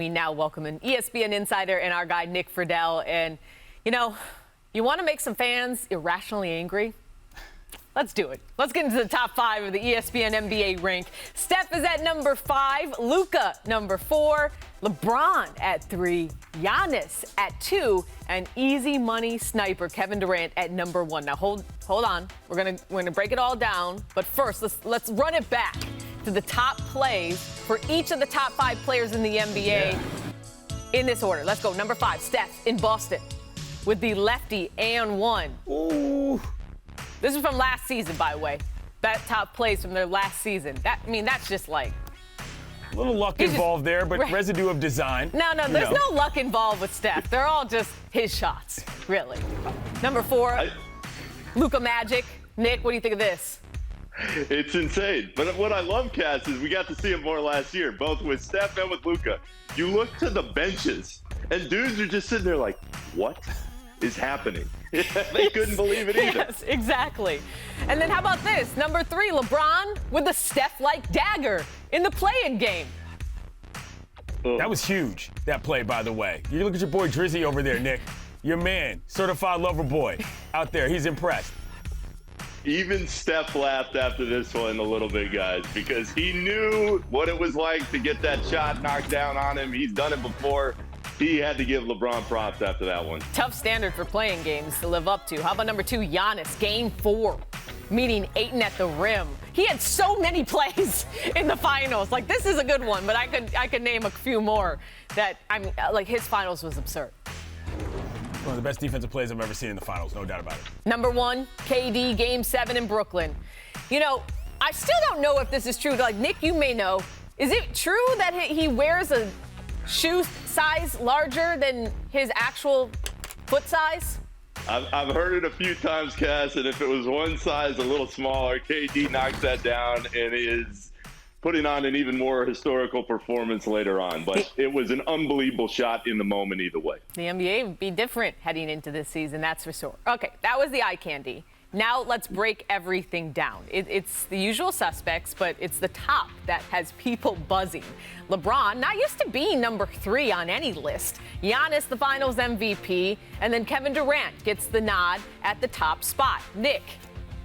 We now welcome an ESPN insider and our guy, Nick Friedell. And, you know, you want to make some fans irrationally angry? Let's do it. Let's get into the top 5 of the ESPN NBA rank. Steph is at number 5, Luka number 4, LeBron at 3, Giannis at 2, and easy money sniper Kevin Durant at number 1. Now hold on. We're gonna break it all down, but first let's run it back to the top plays for each of the top 5 players in the NBA in this order. Let's go. Number 5, Steph in Boston with the lefty and 1. Ooh. This is from last season, by the way. That top plays from their last season. That's just like... A little luck involved there, but residue of design. No, there's no luck involved with Steph. They're all just his shots, really. Number 4, Luka Magic. Nick, what do you think of this? It's insane. But what I love, Cass, is we got to see him more last year, both with Steph and with Luka. You look to the benches, and dudes are just sitting there like, what is happening? They couldn't believe it either. Yes, exactly. And then how about this? Number 3, LeBron with the Steph-like dagger in the play-in game. That was huge, that play, by the way. You look at your boy Drizzy over there, Nick. Your man, certified lover boy out there. He's impressed. Even Steph laughed after this one a little bit, guys, because he knew what it was like to get that shot knocked down on him. He's done it before. He had to give LeBron props after that one. Tough standard for playing games to live up to. How about number 2, Giannis, game 4, meeting Ayton at the rim. He had so many plays in the finals. Like, this is a good one, but I could name a few more that, like, his finals was absurd. One of the best defensive plays I've ever seen in the finals, no doubt about it. Number 1, KD, game 7 in Brooklyn. You know, I still don't know if this is true. Like, Nick, you may know. Is it true that he wears a shoe size larger than his actual foot size? I've heard it a few times, Cass, and if it was one size a little smaller, KD knocks that down and is putting on an even more historical performance later on. But it was an unbelievable shot in the moment either way. The NBA would be different heading into this season, that's for sure. Okay, that was the eye candy. Now let's break everything down. It's the usual suspects, but it's the top that has people buzzing. LeBron, not used to being number 3 on any list. Giannis, the finals MVP. And then Kevin Durant gets the nod at the top spot. Nick,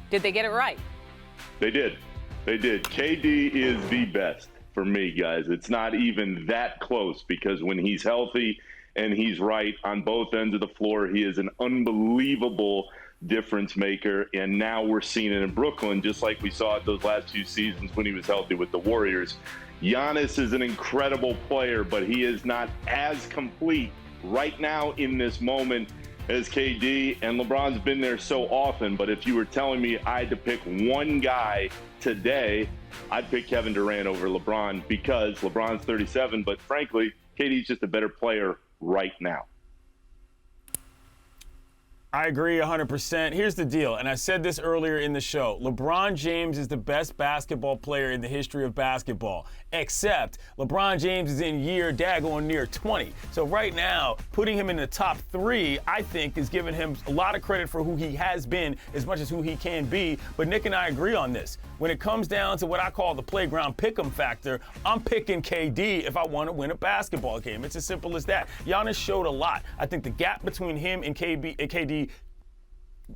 did they get it right? They did. They did. KD is the best for me, guys. It's not even that close because when he's healthy and he's right on both ends of the floor, he is an unbelievable difference maker, and now we're seeing it in Brooklyn just like we saw it those last 2 seasons when he was healthy with the Warriors. Giannis is an incredible player, but he is not as complete right now in this moment as KD, and LeBron's been there so often, but if you were telling me I had to pick one guy today, I'd pick Kevin Durant over LeBron because LeBron's 37, but frankly, KD's just a better player right now. I agree 100%. Here's the deal, and I said this earlier in the show. LeBron James is the best basketball player in the history of basketball, except LeBron James is in year daggone near 20. So right now, putting him in the top 3, I think, is giving him a lot of credit for who he has been as much as who he can be. But Nick and I agree on this. When it comes down to what I call the playground pick'em factor, I'm picking KD if I want to win a basketball game. It's as simple as that. Giannis showed a lot. I think the gap between him and KD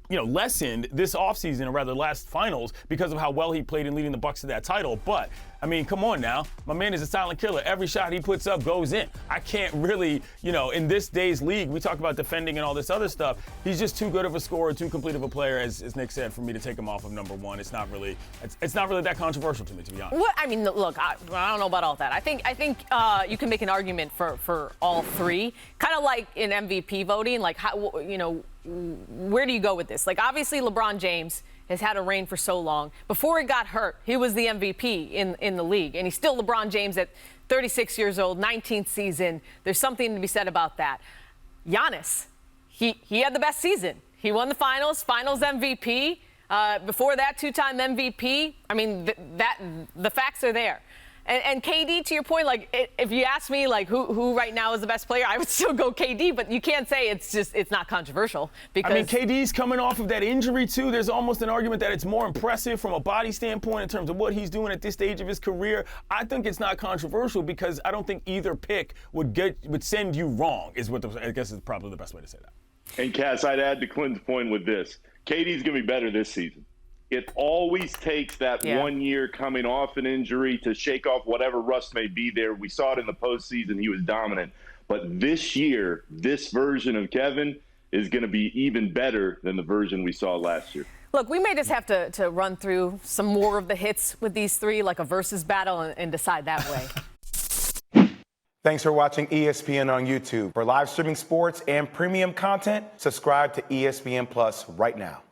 lessened this offseason, or rather last finals, because of how well he played in leading the Bucks to that title. But, I mean, come on now. My man is a silent killer. Every shot he puts up goes in. I can't really, in this day's league, we talk about defending and all this other stuff. He's just too good of a scorer, too complete of a player, as Nick said, for me to take him off of number 1. It's not really that controversial to me, to be honest. Well, I mean, look, I don't know about all that. I think you can make an argument for all 3, kind of like in MVP voting, like how, where do you go with this? Like, obviously, LeBron James has had a reign for so long. Before he got hurt, he was the MVP in the league, and he's still LeBron James at 36 years old, 19th season. There's something to be said about that. Giannis, he had the best season. He won the finals MVP. Before that, 2-time MVP. I mean, the facts are there. And KD, to your point, like if you ask me like who right now is the best player, I would still go KD, but you can't say it's not controversial because I mean, KD's coming off of that injury too. There's almost an argument that it's more impressive from a body standpoint in terms of what he's doing at this stage of his career. I think it's not controversial because I don't think either pick would send you wrong. I guess is probably the best way to say that. And Cass, I'd add to Clint's point with this: KD's going to be better this season. It always takes that 1 year coming off an injury to shake off whatever rust may be there. We saw it in the postseason. He was dominant. But this year, this version of Kevin is going to be even better than the version we saw last year. Look, we may just have to run through some more of the hits with these three, like a versus battle, and decide that way. Thanks for watching ESPN on YouTube. For live streaming sports and premium content, subscribe to ESPN Plus right now.